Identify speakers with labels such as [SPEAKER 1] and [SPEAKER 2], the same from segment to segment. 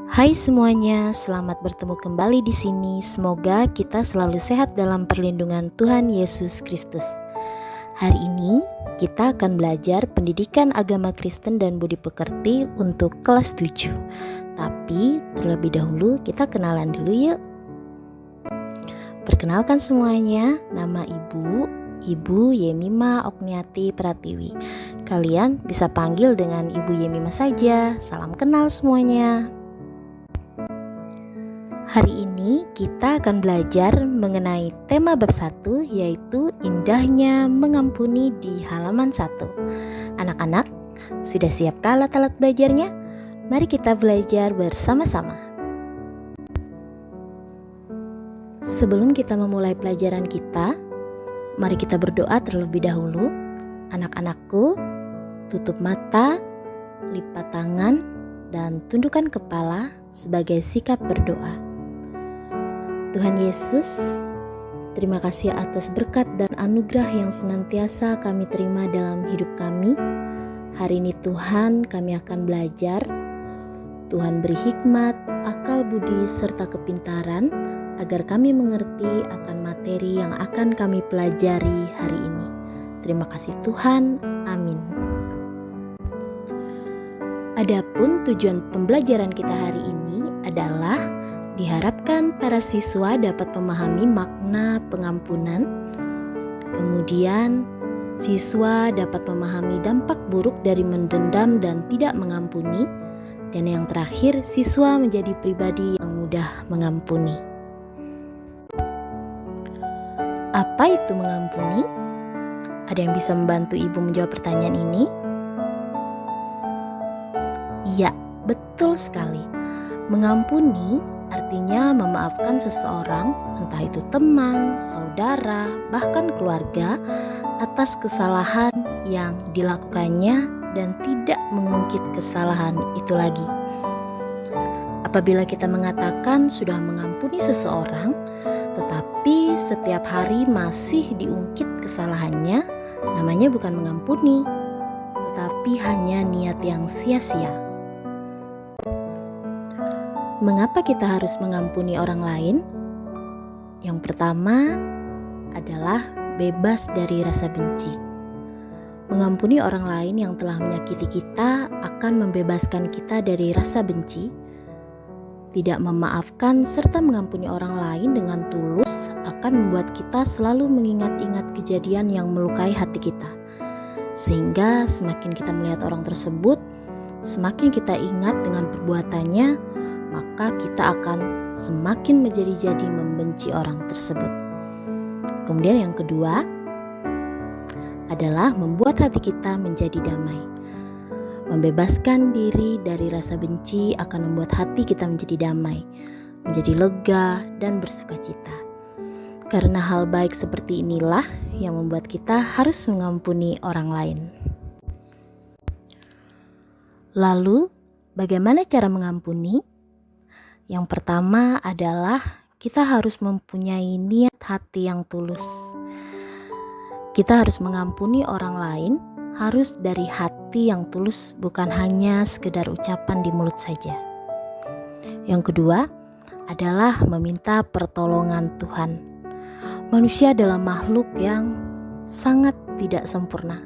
[SPEAKER 1] Hai semuanya, selamat bertemu kembali di sini. Semoga kita selalu sehat dalam perlindungan Tuhan Yesus Kristus. Hari ini kita akan belajar pendidikan agama Kristen dan budi pekerti untuk kelas 7. Tapi terlebih dahulu kita kenalan dulu yuk. Perkenalkan semuanya, nama Ibu Yemima Okniati Pratiwi. Kalian bisa panggil dengan Ibu Yemima saja. Salam kenal semuanya. Hari ini kita akan belajar mengenai tema bab 1, yaitu indahnya mengampuni di halaman 1. Anak-anak, sudah siapkah alat-alat belajarnya? Mari kita belajar bersama-sama. Sebelum kita memulai pelajaran kita, mari kita berdoa terlebih dahulu. Anak-anakku, tutup mata, lipat tangan, dan tundukkan kepala sebagai sikap berdoa. Tuhan Yesus, terima kasih atas berkat dan anugerah yang senantiasa kami terima dalam hidup kami. Hari ini Tuhan, kami akan belajar. Tuhan beri hikmat, akal budi, serta kepintaran agar kami mengerti akan materi yang akan kami pelajari hari ini. Terima kasih Tuhan, amin. Adapun tujuan pembelajaran kita hari ini adalah diharapkan para siswa dapat memahami makna pengampunan. Kemudian, siswa dapat memahami dampak buruk dari mendendam dan tidak mengampuni. Dan yang terakhir, siswa menjadi pribadi yang mudah mengampuni. Apa itu mengampuni? Ada yang bisa membantu Ibu menjawab pertanyaan ini? Iya, betul sekali. Mengampuni artinya memaafkan seseorang, entah itu teman, saudara, bahkan keluarga, atas kesalahan yang dilakukannya dan tidak mengungkit kesalahan itu lagi. Apabila kita mengatakan sudah mengampuni seseorang, tetapi setiap hari masih diungkit kesalahannya, namanya bukan mengampuni, tetapi hanya niat yang sia-sia. Mengapa kita harus mengampuni orang lain? Yang pertama adalah bebas dari rasa benci. Mengampuni orang lain yang telah menyakiti kita akan membebaskan kita dari rasa benci. Tidak memaafkan serta mengampuni orang lain dengan tulus akan membuat kita selalu mengingat-ingat kejadian yang melukai hati kita. Sehingga semakin kita melihat orang tersebut, semakin kita ingat dengan perbuatannya, maka kita akan semakin menjadi-jadi membenci orang tersebut. Kemudian yang kedua adalah membuat hati kita menjadi damai. Membebaskan diri dari rasa benci akan membuat hati kita menjadi damai, menjadi lega dan bersukacita. Karena hal baik seperti inilah yang membuat kita harus mengampuni orang lain. Lalu, bagaimana cara mengampuni? Yang pertama adalah kita harus mempunyai niat hati yang tulus. Kita harus mengampuni orang lain, harus dari hati yang tulus, bukan hanya sekedar ucapan di mulut saja. Yang kedua adalah meminta pertolongan Tuhan. Manusia adalah makhluk yang sangat tidak sempurna.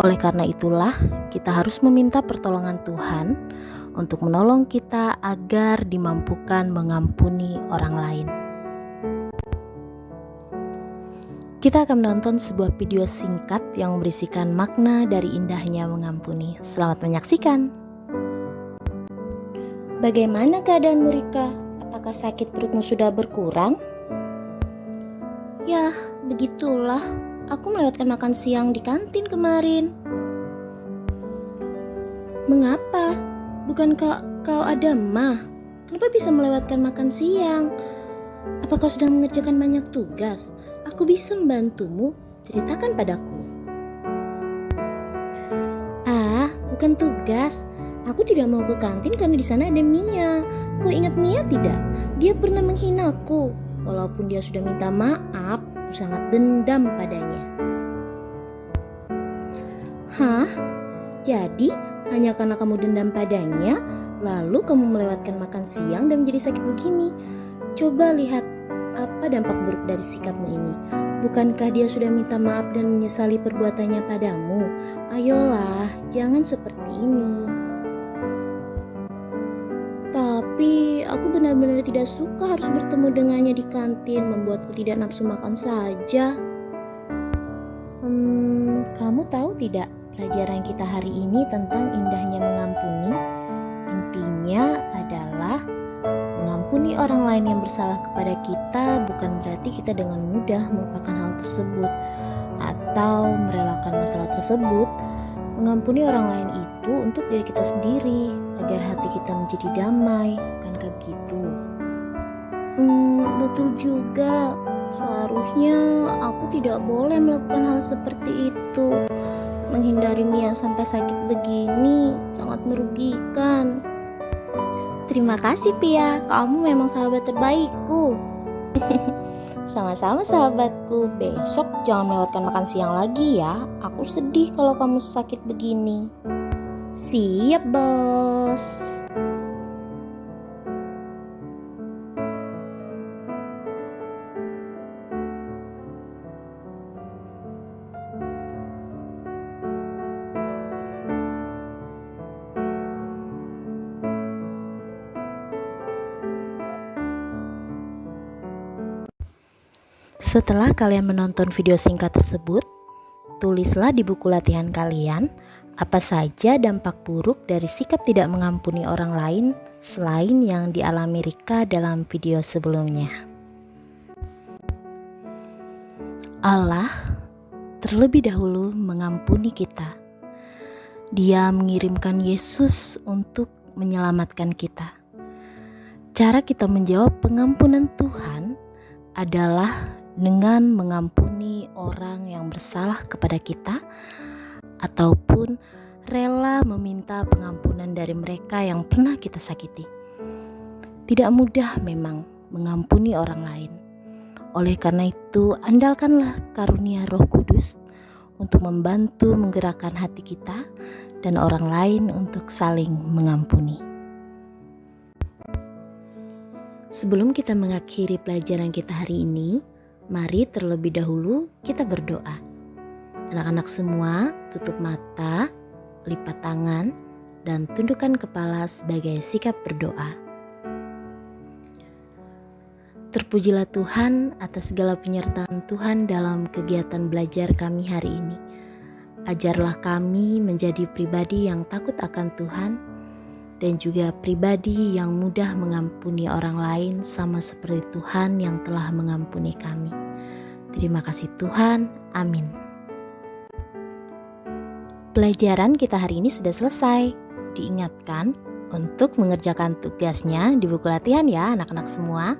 [SPEAKER 1] Oleh karena itulah kita harus meminta pertolongan Tuhan untuk menolong kita agar dimampukan mengampuni orang lain. Kita akan menonton sebuah video singkat yang berisikan makna dari indahnya mengampuni. Selamat menyaksikan.
[SPEAKER 2] Bagaimana keadaanmu, Rika? Apakah sakit perutmu sudah berkurang? Ya, begitulah. Aku melewatkan makan siang di kantin kemarin. Mengapa? Bukankah kau ada mah? Kenapa bisa melewatkan makan siang? Apa kau sedang mengerjakan banyak tugas? Aku bisa membantumu. Ceritakan padaku. Bukan tugas. Aku tidak mau ke kantin karena di sana ada Mia. Kau ingat Mia tidak? Dia pernah menghinaku. Walaupun dia sudah minta maaf, aku sangat dendam padanya. Hah? Jadi hanya karena kamu dendam padanya, Lalu kamu melewatkan makan siang dan menjadi sakit begini. Coba lihat apa dampak buruk dari sikapmu ini. Bukankah dia sudah minta maaf dan menyesali perbuatannya padamu? Ayolah, jangan seperti ini. Tapi aku benar-benar tidak suka harus bertemu dengannya di kantin, membuatku tidak nafsu makan saja. Kamu tahu tidak pelajaran kita hari ini tentang indahnya mengampuni? Intinya adalah mengampuni orang lain yang bersalah kepada kita bukan berarti kita dengan mudah melupakan hal tersebut atau merelakan masalah tersebut. Mengampuni orang lain itu untuk diri kita sendiri agar hati kita menjadi damai, bukankah begitu? Betul juga. Seharusnya aku tidak boleh melakukan hal seperti itu. Menghindari Mia sampai sakit begini sangat merugikan.
[SPEAKER 1] Terima kasih Pia, kamu memang sahabat terbaikku.
[SPEAKER 2] Sama-sama sahabatku, besok jangan melewatkan makan siang lagi ya. Aku sedih kalau kamu sakit begini.
[SPEAKER 1] Siap bos. Setelah kalian menonton video singkat tersebut, tulislah di buku latihan kalian apa saja dampak buruk dari sikap tidak mengampuni orang lain selain yang dialami Rika dalam video sebelumnya. Allah terlebih dahulu mengampuni kita. Dia mengirimkan Yesus untuk menyelamatkan kita. Cara kita menjawab pengampunan Tuhan adalah dengan mengampuni orang yang bersalah kepada kita ataupun rela meminta pengampunan dari mereka yang pernah kita sakiti. Tidak mudah memang mengampuni orang lain. Oleh karena itu, andalkanlah karunia Roh Kudus untuk membantu menggerakkan hati kita dan orang lain untuk saling mengampuni. Sebelum kita mengakhiri pelajaran kita hari ini, mari terlebih dahulu kita berdoa. Anak-anak semua tutup mata, lipat tangan, dan tundukkan kepala sebagai sikap berdoa. Terpujilah Tuhan atas segala penyertaan Tuhan dalam kegiatan belajar kami hari ini. Ajarlah kami menjadi pribadi yang takut akan Tuhan dan juga pribadi yang mudah mengampuni orang lain sama seperti Tuhan yang telah mengampuni kami. Terima kasih Tuhan, amin. Pelajaran kita hari ini sudah selesai. Diingatkan untuk mengerjakan tugasnya di buku latihan ya anak-anak semua.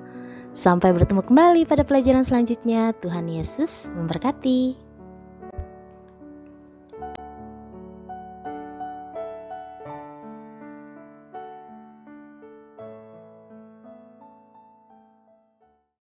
[SPEAKER 1] Sampai bertemu kembali pada pelajaran selanjutnya. Tuhan Yesus memberkati.